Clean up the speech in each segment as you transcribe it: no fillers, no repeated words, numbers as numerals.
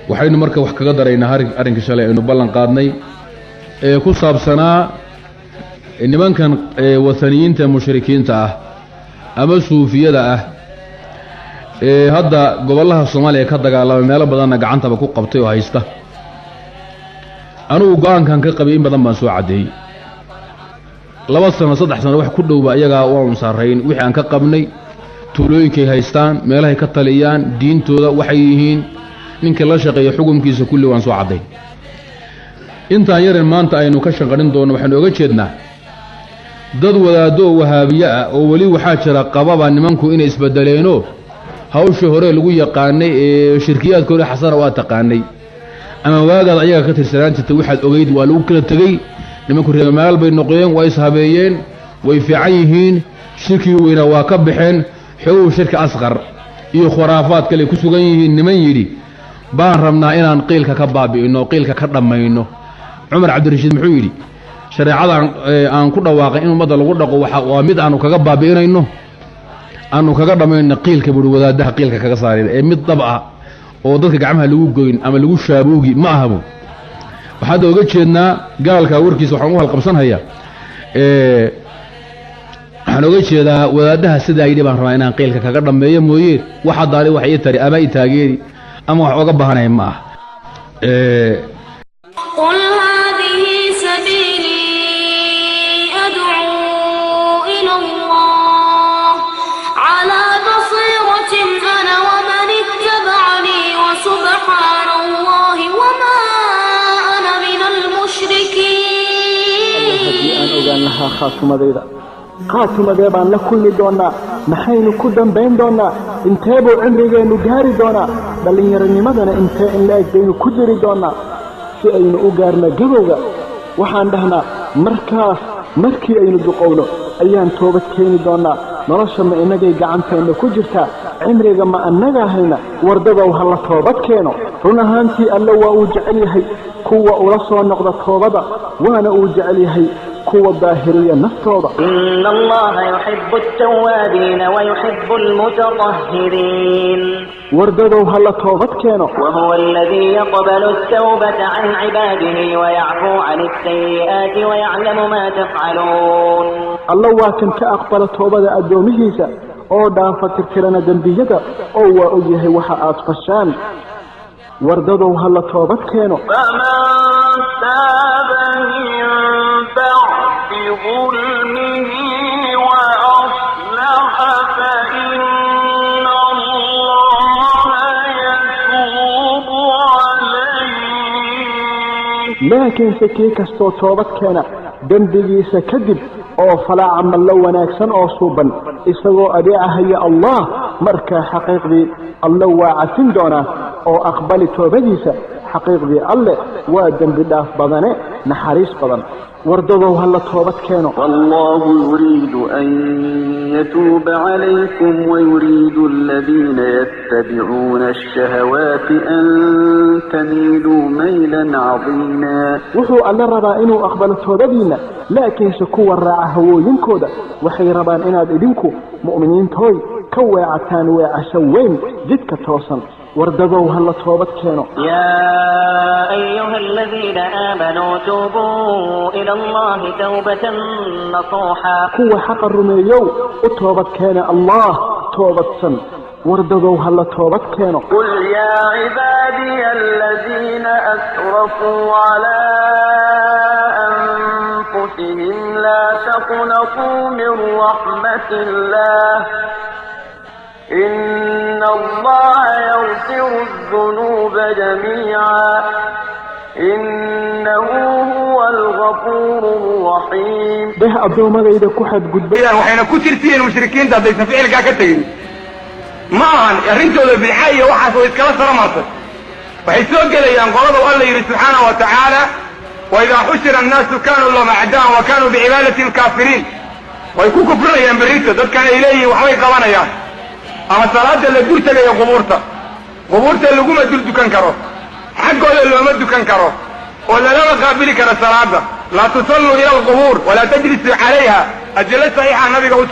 waxaynu marka wax kaga daraynaa arrinka shalay aynu ballan qaadnay ku saabsanaa nimankan wathaniyiinta mushrikiinta ah ama suufiyada ah hadda gobolaha Soomaaliya ka dagaalamay meelo badan gacantaba ku qabtay oo haysta anigu go'aankan ka qabay in badan baan soo cadeeyay 2 sano 3 sano wax ku dhowba iyaga waan saarayn wixii aan ka qabnay tuulooyinkay haystaan meelahay ka taliyaan diintooda waxay yihiin ninka la shaqeeyo xukunkiisa kulli waan soo cadeey intaan yareen maanta aynu ka shaqarin doono waxaan oga jeednaa dad wadaado wahaabiya ah oo wali waxa jira qababa nimanku inay isbedeleeno hawsha hore lagu yaqaanay ee shirkiyaadka hore xasan waa taqaanay ama waagaad ayaga ka tirsanaantay waxaad ogeyd waa lagu kala tagay nimanku reer maal bay noqdeen way ishabeeyeen way fiican yihiin shirki weyna waa ka baxeen xoog shirka asqar iyo khuraafaad kale ku sugan yihiin niman yiri baan rabnaa inaan qiilka ka baabi'ino qiilka ka dhamayno Umar Abdirashiid muxuu yiri shariicada aan ku dhawaaqay in umada lagu dhaqo waxa waa mid aanu kaga baabi'inayno aanu kaga dhamayno qiilka bur wadaadaha qiilka kaga saaray ee mid dab ah oo dadka gacmaha lagu goyn ama lagu shaabuugi ma ahabo waxaad oga jeednaa gaalka warkiisa waxaan u halqabsanayaa waxaan oga jeedaa wadaadaha sida ay dhibaan rabaa inaan qiilka kaga dhameeyo mooyee waxa daali wax ay tari ama ay taageeri ama wax uga baahanay ma ah qul hadhihi sabili ad'u ila Allah ala basiratin ana wa man ittaba'ani wa subhanallahi wa ma ana min al-mushrikeen hadii aan ogaan lahaa khaatumadayda qaatimadee baan la kulmi doonaa maxaynu ku dambayn doonaa inteebuu cimrigeenu gaari doonaa dhallinyaranimadana intee in la-eg baynu ku jiri doonaa si aynu u gaarna gabowga waxaan dhahnaa markii aynu duqowno ayaan toobad keeni doonaa nolosha ma inagay gacanteenna ku jirtaa cimriga ma annaga hayna wardadow ha la toobad keeno run ahaantii alle waa uu jecel yahay kuwa ula soo noqda toobada waana uu jecel yahay kuwa daahiriya naftooda inna allaha yuhibbu at-tawwabin wa yuhibbu al-mutatahhirin wardadow ha la toobad keeno wa huwa alladhi yaqbalu at-tawbata 'an 'ibadihi wa ya'fu 'an as-sayyi'ati wa ya'lamu ma taf'alun Allah waa kan ka aqbala toobada addoomihiisa oo dhaafa tirtirana dambiyada oo waa og yahay waxa aad fashaan wardadow ha la toobad keeno ظلمه وأصلح فإن الله يتوب عليه لكن سكيك استوتوبت كان دنبغي سكدب أو فلا عمل لو وناكسن أو صوبا إساقو أبيعها يا الله مركا حقيقي الله واعسن دونا أو أقبل توبديسا حقيقي الله وادن بداف بدنه نحريس بدن وردوا هلا توبت كانوا والله يريد أن يتوب عليكم ويريد الذين يتبعون الشهوات أن تميلوا ميلا عظيما وحو ألا ربا إنو أقبل توبدينا لكن سكوا الرعاه ينكودا وحي ربان إنا بإذنكو مؤمنين توي كوي عتان وعشوين جدك توصل وردوا هلا توبت كانوا يا أيها الذين آمنوا توبوا إلى الله توبة نصوحا هو حق الرميو وتوبت كان الله توبت سن وردوا هلا توبت كانوا قل يا عبادي الذين أسرفوا على أنفسهم لا تقنطوا من رحمة الله إن الله يغفر الذنوب جميعا إنه هو الغفور الرحيم به أبدو ماذا إذا كحد قد إذا وحين كتير فيه المشركين ده بيسفعل كاكتين معاً يرنتوا ذا بالحية وحاسوا إسكالا سرماتا وحيثوا قال ينقلوا الله يري سبحانه وتعالى وإذا حشر الناس كانوا لهم أعداء وكانوا بعبادة الكافرين ويكون كفرنا ينبريته ذات كان إليه وحوي قوانا يعني أما صلاة اللي قلت لي قبورتا اللي قوم أدل دكان كرو حقه اللي قوم أدل دكان كرو ولا لا قابلك الصلاة لا تصلوا إلى القبور ولا تجلسوا عليها الجلسة صحيحة النبي قلت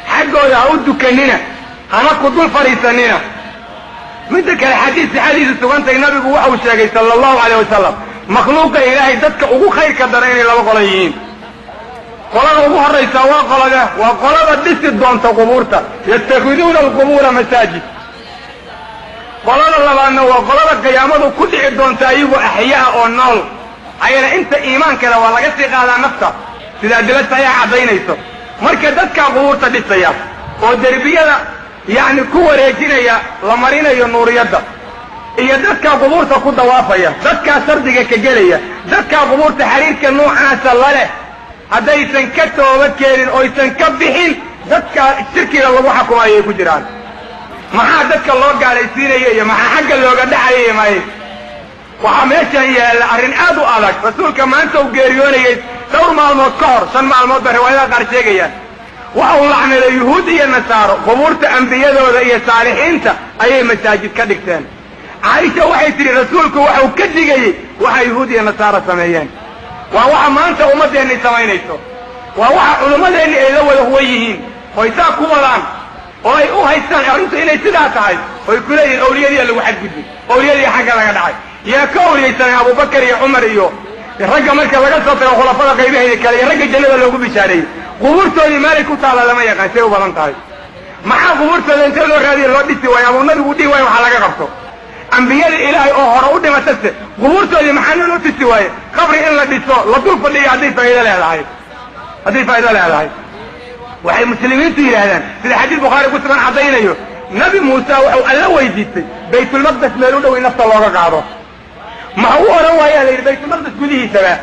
حقه يعود دكاننا أنا قدول فريساننا من ذلك xadiis xadiis sugantay nabigu waxa uu sheegay sallallahu alayhi wasallam makhluuqa ilaahay dadka ugu khayrka daran inay laba qolo yihiin qolada ugu horraysa waa qolada dhisi doonta qubuurta yattakiduuna alqubuura masaajid qolada labaadna waa qolada qiyaamadu ku dhici doonta ayagoo axyaa oo nool ayana inta iimaankana waa laga sii qaadaa nafta sida adilada ayaa caddaynayso marka dadkaa qubuurta dhisaya oo derbiyada yacni ku wareejinaya la marinayo nuuriyadda iyo dadkaa qubuurta ku dawaafaya dadkaa sardiga ka gelaya dadkaa qubuurta xiriirka noocaasa la leh haddaysan ka tooba keenin oysan ka bixin dadkaa shirkiga lagu xukumayo ay ku jiraan maxaa dadka loo gaalaysiinaya iyo maxaa xagga looga dhacaya maaye waxaa meeshan yaalla arrin aad u adag rasuulka maanta uu geeriyoonayay dhowr maalmood ka hor 5 maalmood ba riwaayadaha qaar sheegayaan waxa uu lacnaday yuhuud iyo nasaaro qubuurta ambiyadooda iyo saalixiinta ayay masaajid ka dhigteen caaisha waxay tidhi rasuulku waxau ka digayey waxa yuhuud iyo nasaaro sameeyeen waa waxa maanta ummaddeenni samaynayso waa waxa culimmadeenni ay la wada huwan yihiin oy saa ku wadaan oo ay u haystaan arrintu inay sidaa tahay oy ku leeyihin awliyadii lagu xadgudbay awliyadii xagga laga dhacay yaa ka awliyaysanay abubakar iyo cumar iyo ragga marka laga soo tago khulafada qaybaheeda kale iyo ragga jannada loogu bishaareeyey qubuurtoodii meelay ku taalla lama yaqaan say u badan tahay maxaa qubuurtooda intee loo raadiya loo dhisi waayo ama nabigu dhihi waayo waxaa laga qabto ambiyada ilaahay oo hore u dhimatase qubuurtoodii maxaa loo dhisi waaye qabri in la dhiso la dul fadhiyo hadday faa'iido leedahay waxay muslimiintu yidhaahdaan sida xadiis bukhaari ku sugan caddaynayo nabi muuse wuxuu alla weydiistay baytulmaqdes meel u dhow in nafta looga qaado ma u odhan waayaa la yidhi baytulmaqdes gudihiisaba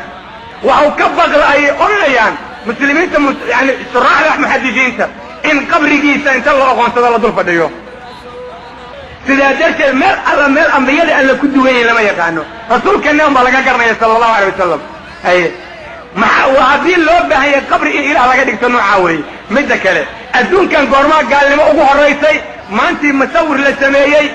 waxau ka baqla ayay odhanayaan muslimiinta yani shuraaxda muxadisiinta in qabrigiisa inta loo aqoonsado la dul fadhiyo sidaa darteed meel alla meel ambiyada alla ku duwanyahin lama yaqaano rasuulkana un baa laga garanaya sala allahu alay wasalam haddii loo baahanya qabri in ilaah laga dhigto noocaa weeye midda kale adduunkan goormaa gaalnimo ugu horraysay maantii musawir la sameeyey